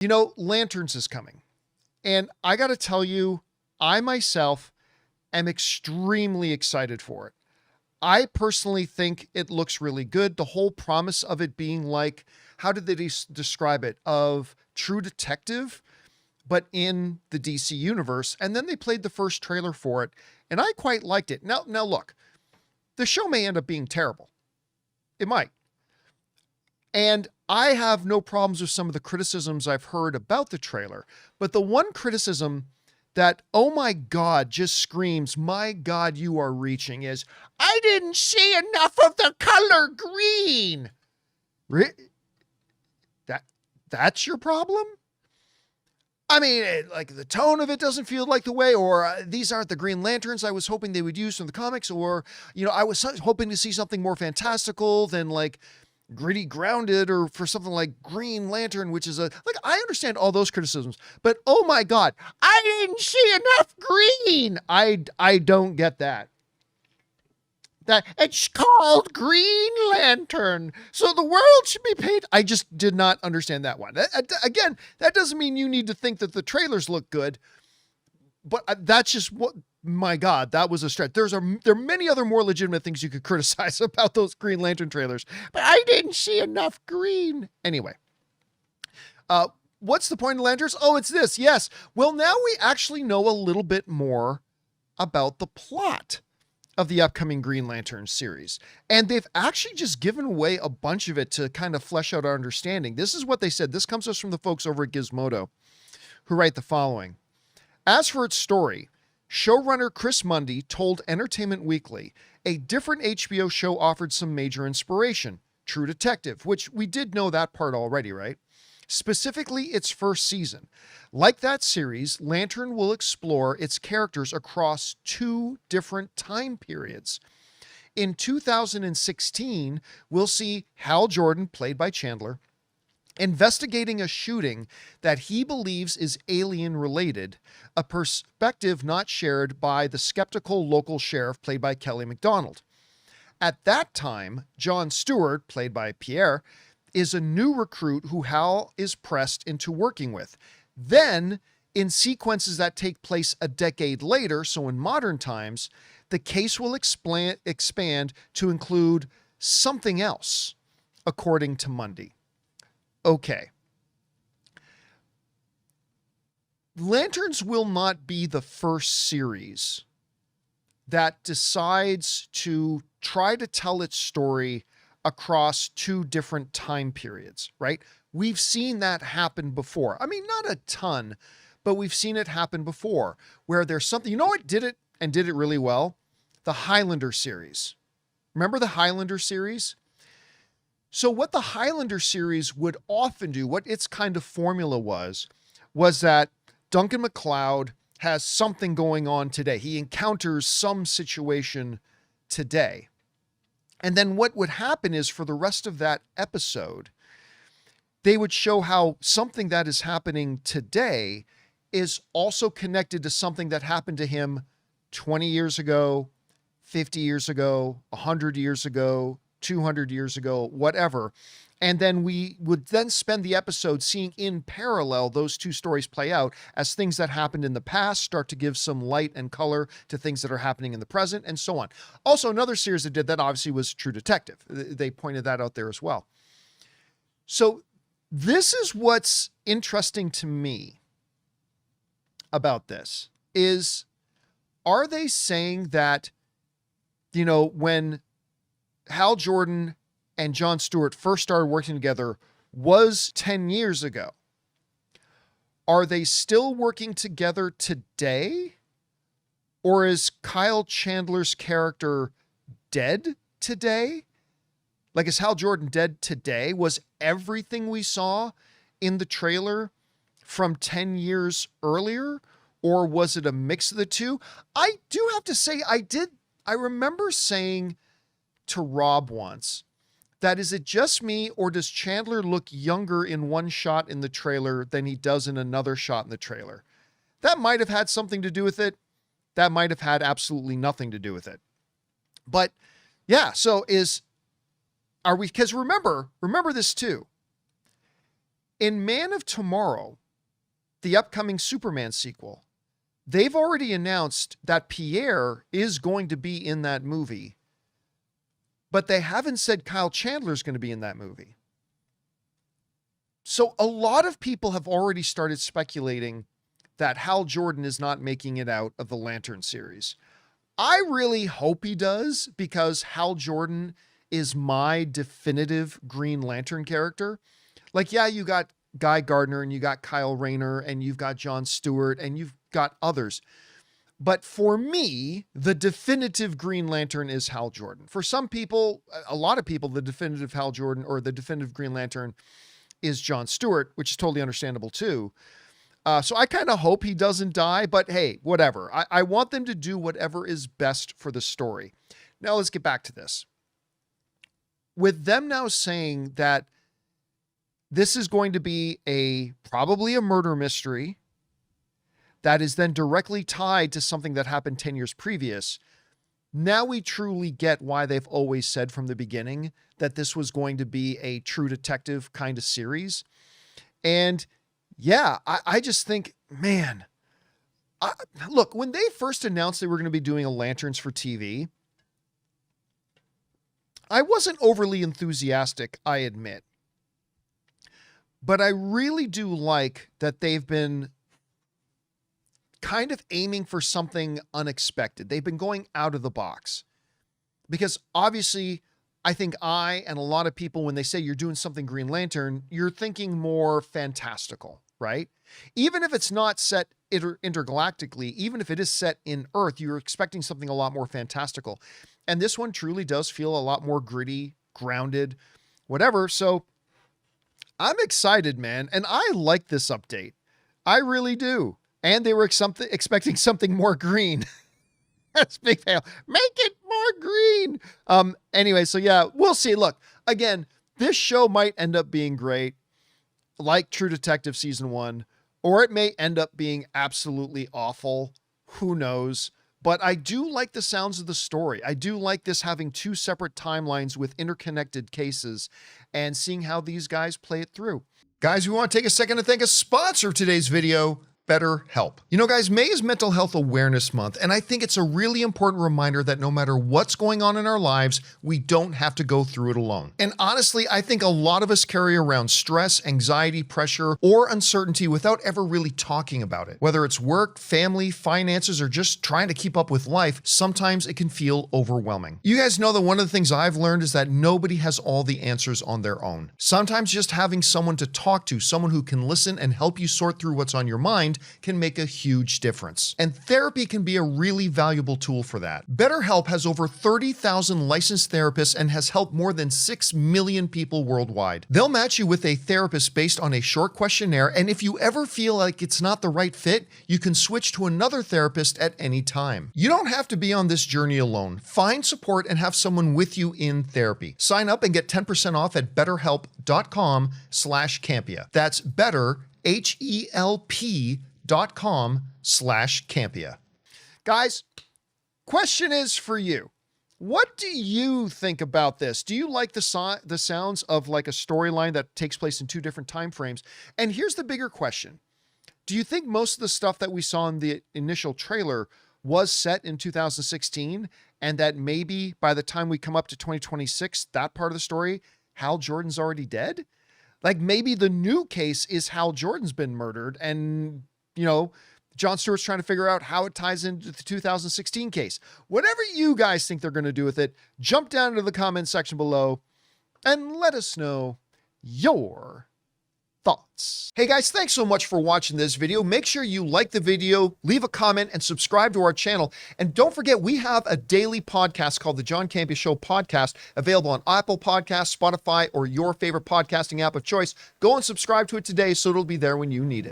Lanterns is coming. And I got to tell you, I myself am extremely excited for it. I personally think it looks really good. The whole promise of it being like, how did they describe it? Of True Detective, but in the DC universe. And then they played the first trailer for it, and I quite liked it. Now look, the show may end up being terrible. It might. And I have no problems with some of the criticisms I've heard about the trailer. But the one criticism that, oh my God, just screams, my God, you are reaching, is, I didn't see enough of the color green. That's your problem? I mean, like the tone of it doesn't feel like the way, or these aren't the Green Lanterns I was hoping they would use from the comics, or, I was hoping to see something more fantastical than like Gritty Grounded, or for something like Green Lantern, which is I understand all those criticisms, but oh my God, I didn't see enough green. I don't get that. That it's called Green Lantern, so the world should be paid. I just did not understand that one. Again, that doesn't mean you need to think that the trailers look good, but that's just what. My God, that was a stretch. There are many other more legitimate things you could criticize about those Green Lantern trailers, but I didn't see enough green. Anyway, what's the point of lanterns? Oh, it's this. Yes. Well, now we actually know a little bit more about the plot of the upcoming Green Lantern series. And they've actually just given away a bunch of it to kind of flesh out our understanding. This is what they said. This comes to us from the folks over at Gizmodo, who write the following. As for its story, showrunner Chris Mundy told Entertainment Weekly a different HBO show offered some major inspiration, True Detective, which we did know that part already, right? Specifically its first season. Like that series, Lantern will explore its characters across two different time periods. In 2016, we'll see Hal Jordan, played by Chandler, investigating a shooting that he believes is alien-related, a perspective not shared by the skeptical local sheriff, played by Kelly MacDonald. At that time, John Stewart, played by Pierre, is a new recruit who Hal is pressed into working with. Then, in sequences that take place a decade later, so in modern times, the case will expand to include something else, according to Mundy. Okay. Lanterns will not be the first series that decides to try to tell its story across two different time periods, right? We've seen that happen before. I mean, not a ton, but we've seen it happen before where there's something, what did it and did it really well? The Highlander series. Remember the Highlander series? So what the Highlander series would often do, what its kind of formula was that Duncan MacLeod has something going on today. He encounters some situation today. And then what would happen is for the rest of that episode, they would show how something that is happening today is also connected to something that happened to him 20 years ago, 50 years ago, 100 years ago, 200 years ago, whatever. And then we would then spend the episode seeing in parallel those two stories play out as things that happened in the past start to give some light and color to things that are happening in the present, and so on. Also, another series that did that obviously was True Detective. They pointed that out there as well. So this is what's interesting to me about this is, are they saying that, when Hal Jordan and John Stewart first started working together was 10 years ago? Are they still working together today? Or is Kyle Chandler's character dead today? Like, is Hal Jordan dead today? Was everything we saw in the trailer from 10 years earlier? Or was it a mix of the two? I do have to say, I remember saying to Rob once, that is it just me, or does Chandler look younger in one shot in the trailer than he does in another shot in the trailer? That might have had something to do with it. That might have had absolutely nothing to do with it. But yeah, so because remember this too. In Man of Tomorrow, the upcoming Superman sequel, they've already announced that Pierre is going to be in that movie, but they haven't said Kyle Chandler is going to be in that movie. So a lot of people have already started speculating that Hal Jordan is not making it out of the Lantern series. I really hope he does, because Hal Jordan is my definitive Green Lantern character. Like, yeah, you got Guy Gardner and you got Kyle Rayner and you've got John Stewart and you've got others. But for me, the definitive Green Lantern is Hal Jordan. For some people, a lot of people, the definitive Hal Jordan or the definitive Green Lantern is John Stewart, which is totally understandable too. So I kind of hope he doesn't die, but hey, whatever. I want them to do whatever is best for the story. Now let's get back to this. With them now saying that this is going to be probably a murder mystery that is then directly tied to something that happened 10 years previous, now we truly get why they've always said from the beginning that this was going to be a true detective kind of series. And yeah, I just think, man, look, when they first announced they were going to be doing a Lanterns for TV, I wasn't overly enthusiastic, I admit. But I really do like that they've been kind of aiming for something unexpected. They've been going out of the box. Because obviously, I think I and a lot of people, when they say you're doing something Green Lantern, you're thinking more fantastical, right? Even if it's not set intergalactically, even if it is set in Earth, you're expecting something a lot more fantastical. And this one truly does feel a lot more gritty, grounded, whatever. So I'm excited, man. And I like this update. I really do. And they were expecting something more green. That's big fail. Make it more green. Anyway, so yeah, we'll see. Look, again, this show might end up being great, like True Detective Season 1, or it may end up being absolutely awful. Who knows? But I do like the sounds of the story. I do like this having two separate timelines with interconnected cases and seeing how these guys play it through. Guys, we want to take a second to thank a sponsor of today's video, BetterHelp. You know, guys, May is Mental Health Awareness Month, and I think it's a really important reminder that no matter what's going on in our lives, we don't have to go through it alone. And honestly, I think a lot of us carry around stress, anxiety, pressure, or uncertainty without ever really talking about it. Whether it's work, family, finances, or just trying to keep up with life, sometimes it can feel overwhelming. You guys know that one of the things I've learned is that nobody has all the answers on their own. Sometimes just having someone to talk to, someone who can listen and help you sort through what's on your mind, can make a huge difference. And therapy can be a really valuable tool for that. BetterHelp has over 30,000 licensed therapists and has helped more than 6 million people worldwide. They'll match you with a therapist based on a short questionnaire, and if you ever feel like it's not the right fit, you can switch to another therapist at any time. You don't have to be on this journey alone. Find support and have someone with you in therapy. Sign up and get 10% off at betterhelp.com/Campea. That's better, HELP.com/Campea. Guys, question is for you. What do you think about this? Do you like the sounds of like a storyline that takes place in two different time frames? And here's the bigger question. Do you think most of the stuff that we saw in the initial trailer was set in 2016, and that maybe by the time we come up to 2026, that part of the story, Hal Jordan's already dead? Like maybe the new case is Hal Jordan's been murdered and, you know, John Stewart's trying to figure out how it ties into the 2016 case. Whatever you guys think they're going to do with it, jump down into the comment section below and let us know your thoughts. Hey guys, thanks so much for watching this video. Make sure you like the video, leave a comment, and subscribe to our channel. And don't forget, we have a daily podcast called the John Campea Show podcast, available on Apple Podcasts, Spotify, or your favorite podcasting app of choice. Go and subscribe to it today so it'll be there when you need it.